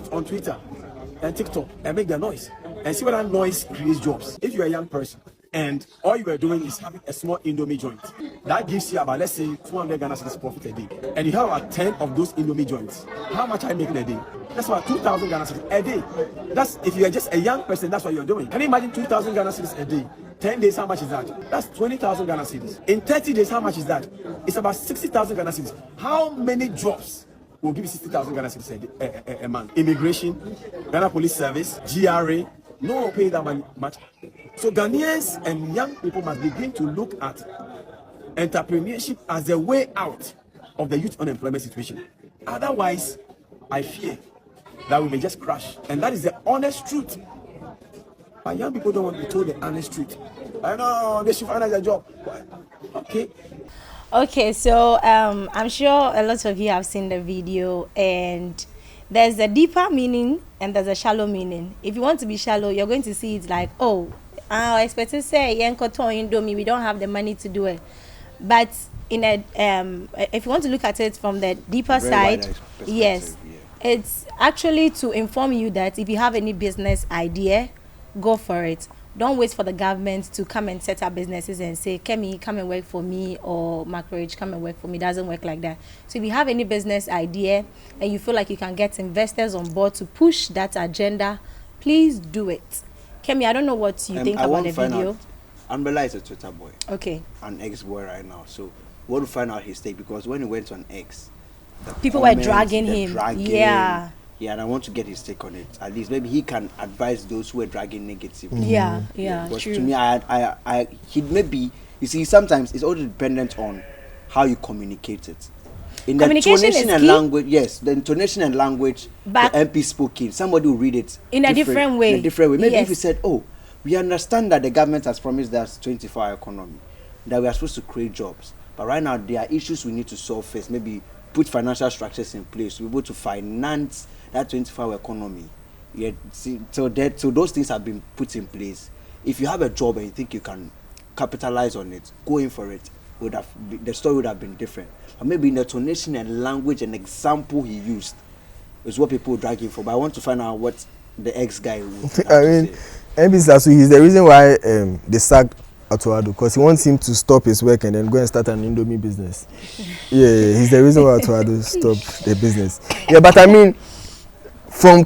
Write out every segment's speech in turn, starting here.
put on Twitter and TikTok and make the noise and see whether noise creates jobs. If you're a young person and all you were doing is having a small Indomie joint, that gives you about, let's say, 200 Ghana cedis profit a day. And you have about 10 of those Indomie joints. How much are you making a day? That's about 2,000 Ghana cedis a day. That's if you're just a young person, that's what you're doing. Can you imagine 2,000 Ghana cedis a day? 10 days, how much is that? That's 20,000 Ghana cedis. In 30 days, how much is that? It's about 60,000 Ghana cedis. How many jobs will give you 60,000 Ghana cedis a month? Immigration, Ghana Police Service, GRA, no one will pay that money much. So Ghanaians and young people must begin to look at entrepreneurship as a way out of the youth unemployment situation. Otherwise, I fear that we may just crash. And that is the honest truth. But young people don't want to be told the honest truth. I know they should find out a job. Okay. Okay, so I'm sure a lot of you have seen the video, and there's a deeper meaning and there's a shallow meaning. If you want to be shallow, you're going to see it like, oh, I expect to say Indomie, we don't have the money to do it. But in a if you want to look at it from the deeper side, yes, it's actually to inform you that if you have any business idea, go for it. Don't wait for the government to come and set up businesses and say, Kemi, come and work for me, or Macroage, come and work for me. It doesn't work like that. So if you have any business idea and you feel like you can get investors on board to push that agenda, please do it. Kemi, I don't know what you think about the video. Umbrella is a Twitter boy. Okay. An ex-boy right now. So we want to find out his take, because when he went on X, people were dragging him. Yeah. Yeah, and I want to get his take on it. At least maybe he can advise those who are dragging negatively. Yeah, But true. to me, he maybe, you see, sometimes it's all dependent on how you communicate it. In the intonation and language, yes, the intonation and language the MP spoke in, somebody will read it in a different way. In a different way. Maybe if he said, oh, we understand that the government has promised us 24-hour economy, that we are supposed to create jobs. But right now, there are issues we need to solve first. Maybe put financial structures in place to be able to finance that 24-hour economy. Yeah, so those things have been put in place. If you have a job and you think you can capitalize on it, go in for it. The story would have been different. But maybe in the tonation and language and example he used is what people drag him for. But I want to find out what the ex-guy would I mean, MB Sasu, he's the reason why they sacked Atuado, because he wants him to stop his work and then go and start an Indomie business. Yeah, he's the reason why Atuado stopped the business. Yeah, but I mean,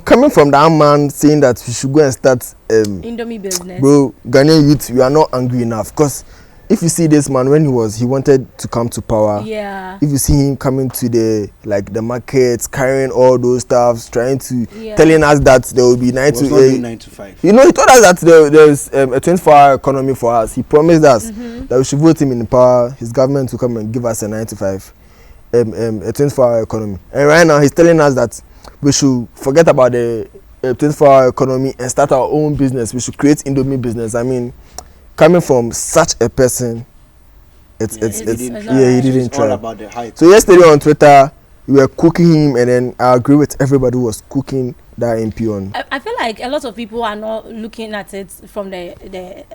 coming from that man saying that we should go and start Indomie business, bro, Ghanaian youth, we are not angry enough. Because if you see this man, when he wanted to come to power, yeah, if you see him coming to the markets, carrying all those stuffs, trying to telling us that there will be 9 to 5. You know, he told us that there's a 24-hour economy for us. He promised us that we should vote him in power. His government will come and give us a 9 to 5, a 24-hour economy. And right now he's telling us that we should forget about the 24-hour economy and start our own business. We should create Indomie business. I mean, coming from such a person, he didn't try. All about the hype. So yesterday on Twitter, we were cooking him, and then I agree with everybody who was cooking that MP on. I feel like a lot of people are not looking at it from the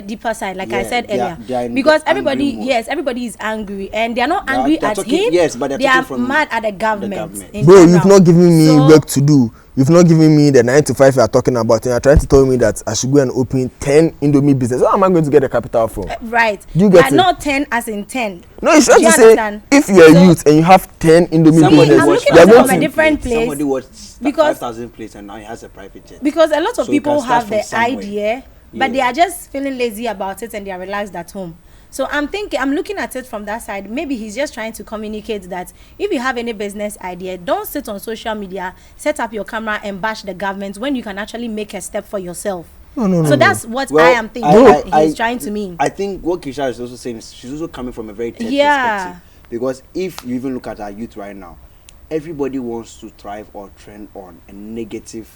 deeper side, like I said earlier, because everybody is angry, and they are not angry at him. Yes, but they are mad at the government. Bro, you've not given me work to do. You've not given me the 9 to 5 you are talking about, and you're trying to tell me that I should go and open 10 Indomie business. Where am I going to get the capital from? Right. Do you get it? Not 10 as in 10. No, it's just to say, if you're a youth and you have 10 Indomie business, I'm looking at it from a different place. Somebody watched 5,000 plates and now he has a private jet. Because a lot of people have the idea, but they are just feeling lazy about it and they are relaxed at home. So I'm looking at it from that side. Maybe he's just trying to communicate that if you have any business idea, don't sit on social media, set up your camera and bash the government when you can actually make a step for yourself. So that's what I am thinking he's trying to mean. I think what Kisha is also saying is she's also coming from a very tech perspective. Because if you even look at our youth right now, everybody wants to thrive or trend on a negative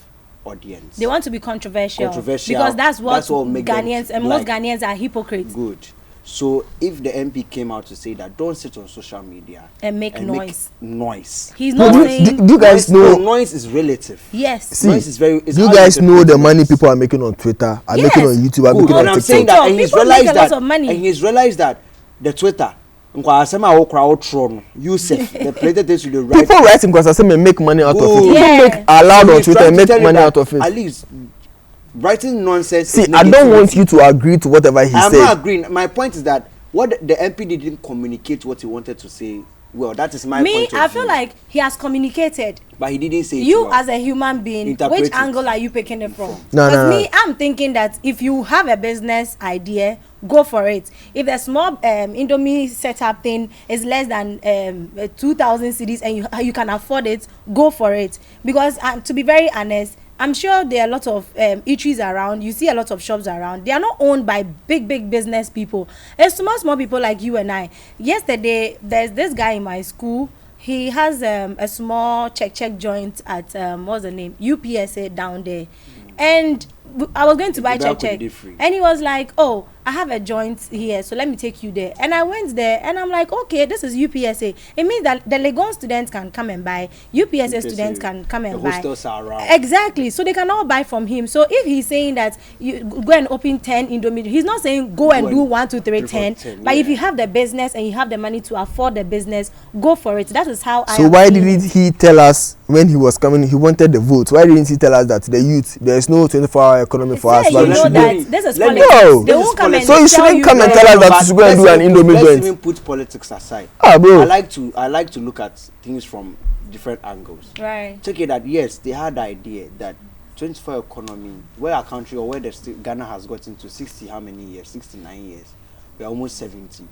audience. They want to be controversial. Because that's what Ghanaians and most Ghanaians are hypocrites. Good. So if the MP came out to say that don't sit on social media and make noise. He's not saying. Do you guys know noise is relative? Yes. See, noise is very. You guys know the money people are making on Twitter, making on YouTube, are making on TikTok. I'm saying that, and he's realized that, the Twitter Yusuf, the plated things with the right. People writing because I say make money out of it. Yeah. People make allowed on Twitter and make money out of it. At least writing nonsense. See, I don't want you to agree to whatever he said. I'm not agreeing. My point is that what the MP didn't communicate what he wanted to say. Well, that is my point of view. I feel like he has communicated. But he didn't say you it well. As a human being, Interpret which it. angle are you picking it from? No. Me, I'm thinking that if you have a business idea, go for it. If the small Indomie setup thing is less than 2,000 cedis and you can afford it, go for it. Because to be very honest, I'm sure there are a lot of eateries around. You see a lot of shops around. They are not owned by big business people. It's small people like you and I. Yesterday, there's this guy in my school. He has a small check joint at what's the name, UPSA down there, and I was going to buy check, and he was like, "Oh, I have a joint here, so let me take you there." And I went there, and I'm like, "Okay, this is UPSA. It means that the Legon students can come and buy. UPSA students can come and buy. Hostels are around. Exactly. So they can all buy from him. So if he's saying that you go and open 10 Indomie, he's not saying go and do 1, 2, 3, 10. But if you have the business and you have the money to afford the business, go for it. That is how I. So why didn't he tell us when he was coming? He wanted the vote. Why didn't he tell us that the youth there is no 24-hour economy for us? You know that this is politics. No. They won't come and so you shouldn't come and tell us that you should go and do an Indomie Let's joint. even put politics aside. Bro. I like to look at things from different angles. Right. Take it that yes, they had the idea that 24 economy, where our country or where Ghana has gotten to 60 how many years? 69 years. We are almost 70.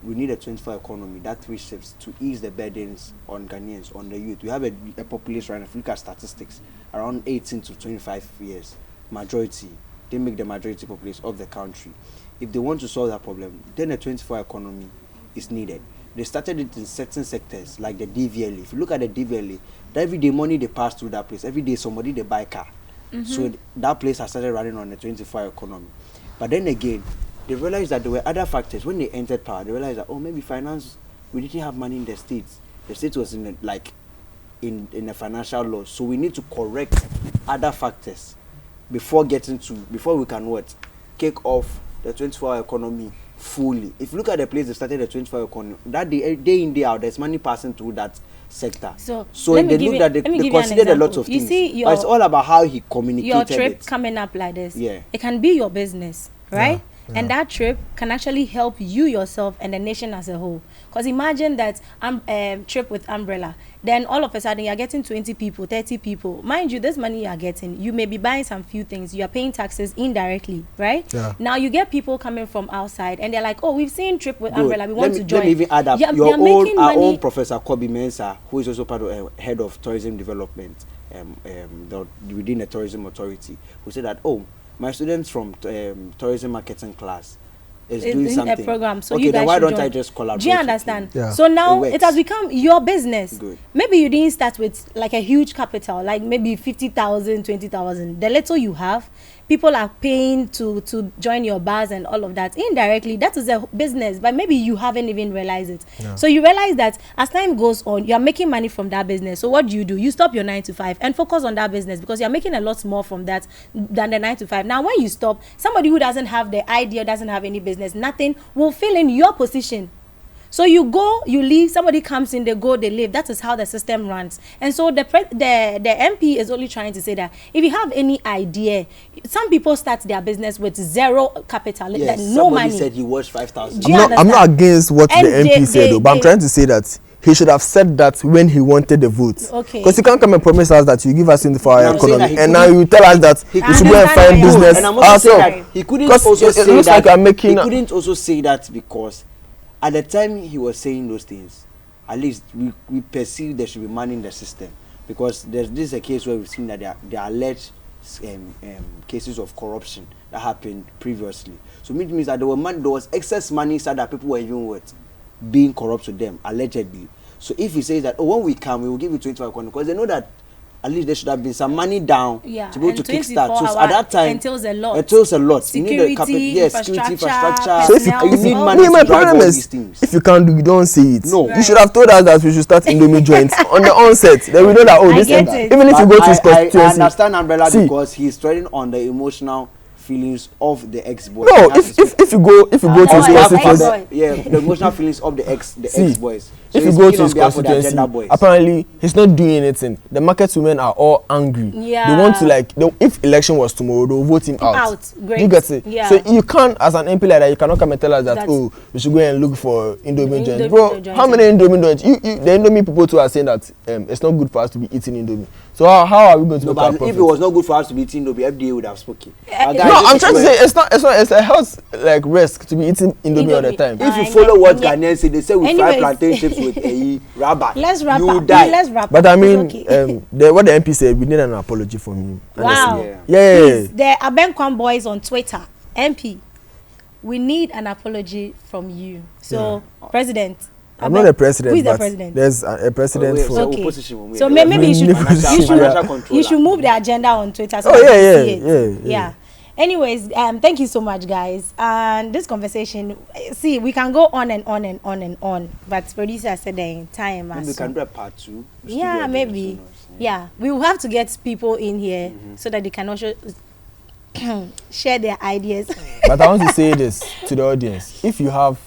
We need a 24 economy that three shifts to ease the burdens on Ghanaians, on the youth. We have a population right now. If you look at statistics, around 18 to 25 years, majority. They make the majority population of the country. If they want to solve that problem, then a 24 economy is needed. They started it in certain sectors like the DVLA. If you look at the DVLA, every day money they pass through that place. Every day somebody they buy car. So that place has started running on the 24 economy. But then again, they realized that there were other factors. When they entered power, they realized that maybe finance, we didn't have money in the states. The state was in a financial loss. So we need to correct other factors before we can kick off the 24-hour economy fully. If you look at the place they started the 24-hour economy, that day in, day out, there's money passing through that sector. So they considered a lot of things. But it's all about how he communicated your trip it. Coming up like this. Yeah. It can be your business, right? Yeah. And that trip can actually help you yourself and the nation as a whole. Because imagine that trip with umbrella. Then all of a sudden you're getting 20 people, 30 people. Mind you, this money you are getting, you may be buying some few things. You are paying taxes indirectly, right? Yeah. Now you get people coming from outside and they're like, oh, we've seen trip with umbrella. We want to join. Let me even add up. Our own Professor Kobe Mensah, who is also part of head of tourism development within the tourism authority, who said that, my students from tourism marketing class is doing something. A program. So okay, you guys then why don't join. I just collaborate? Do you understand? Yeah. So now it has become your business. Good. Maybe you didn't start with like a huge capital, like maybe 50,000, 20,000. The little you have, people are paying to join your bars and all of that. Indirectly, that is a business, but maybe you haven't even realized it. Yeah. So you realize that as time goes on, you're making money from that business. So what do? You stop your 9 to 5 and focus on that business because you're making a lot more from that than the 9 to 5. Now, when you stop, somebody who doesn't have the idea, doesn't have any business, nothing, will fill in your position. So you go, you leave, somebody comes in, they go, they leave. That is how the system runs. And so the MP is only trying to say that if you have any idea, some people start their business with zero capital, yes, no money. Somebody said he watched 5,000. I'm not against what the MP said, but I'm trying to say that he should have said that when he wanted the vote. Okay. Because he can't come and promise us that you give us 24-hour economy, and now you tell us that we should go and find business. And I'm also saying that he couldn't also say that. He couldn't also say that because at the time he was saying those things, at least we perceive there should be money in the system, because this is a case where we've seen that there are alleged cases of corruption that happened previously. So it means that there was excess money so that people were even being corrupt to them, allegedly. So if he says that, when we come, we will give you 25 economy, because they know that at least there should have been some money down to be able to kickstart. So at that time, entails a lot. Security, you need security, infrastructure. So you need money to drive all these things. If you can't do, you don't say it. No. You should have told us that we should start Indomie joints on the onset. Then we know that, this get it. even if you go to his constituency. I understand umbrella because he's trading on the emotional feelings of the ex-boy. No, if you go to his constituency, the emotional feelings of the ex-boys. So if you go to his constituency, apparently he's not doing anything. The market women are all angry. Yeah. They want to if election was tomorrow, they'll vote him out. Great. You get it? Yeah. So you can't, as an MP like that, you cannot come and tell us that we should go and look for Indomie joints. Bro, how many Indomie joints? The Indomie people too are saying that it's not good for us to be eating Indomie. So how are we going to make our profit? If it was not good for us to be eating Indomie, FDA would have spoken. No, I'm trying to say it's a health risk to be eating Indomie all the time. If you follow what Ghanaians say, they say we fry plantain chips with a rubber. Let's wrap you up. die. Let's wrap but up. I mean, what the MP said, we need an apology from him. Wow. Yeah. Please, the Abenkwan boys on Twitter, MP, we need an apology from you. So, President. I'm not a president. Who is the president? There's a president for. Okay. So maybe you should move the agenda on Twitter. So yeah. Anyways, thank you so much, guys. And this conversation, see, we can go on and on and on and on. But producer said time. Maybe we can do a part 2. Yeah, maybe. Yeah, we will have to get people in here so that they can also share their ideas. But I want to say this to the audience: if you have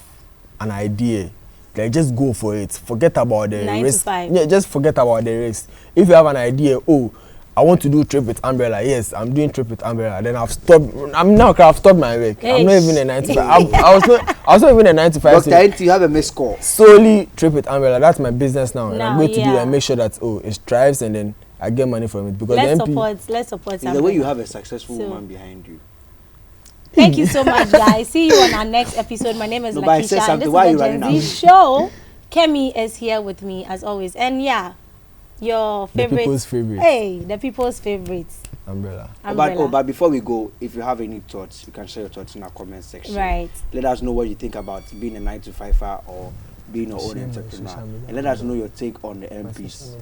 an idea, like just go for it. Forget about the 9 risk. to 5. Yeah, just forget about the risk. If you have an idea, I want to do trip with umbrella. Yes, I'm doing trip with umbrella. Then I've stopped my work. I'm not even a 9 to 5. I was not even a 9 to 5. Dr. Enti, you have a missed call. Solely trip with umbrella. That's my business now. And I'm going to do and make sure that it thrives and then I get money from it. Because let's support. In the way you have a successful woman behind you. Thank you so much, guys. See you on our next episode. My name is Lakisha, and this is the Gen Z show. Kemi is here with me as always, and your favorite. The people's favorite. Hey, the people's favorites. Umbrella. But before we go, if you have any thoughts, you can share your thoughts in our comment section. Right. Let us know what you think about being a 9 to 5er or being your own entrepreneur, and let us know your take on the MP's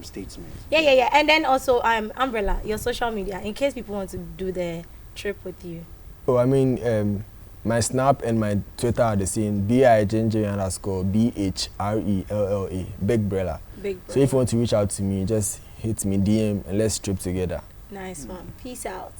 statement. Yeah. And then also, Umbrella, your social media, in case people want to do the trip with you. I mean, my Snap and my Twitter are the same. BIJJ_BHRELLA. Big Brella. So if you want to reach out to me, just hit me DM and let's trip together. Nice one. Peace out.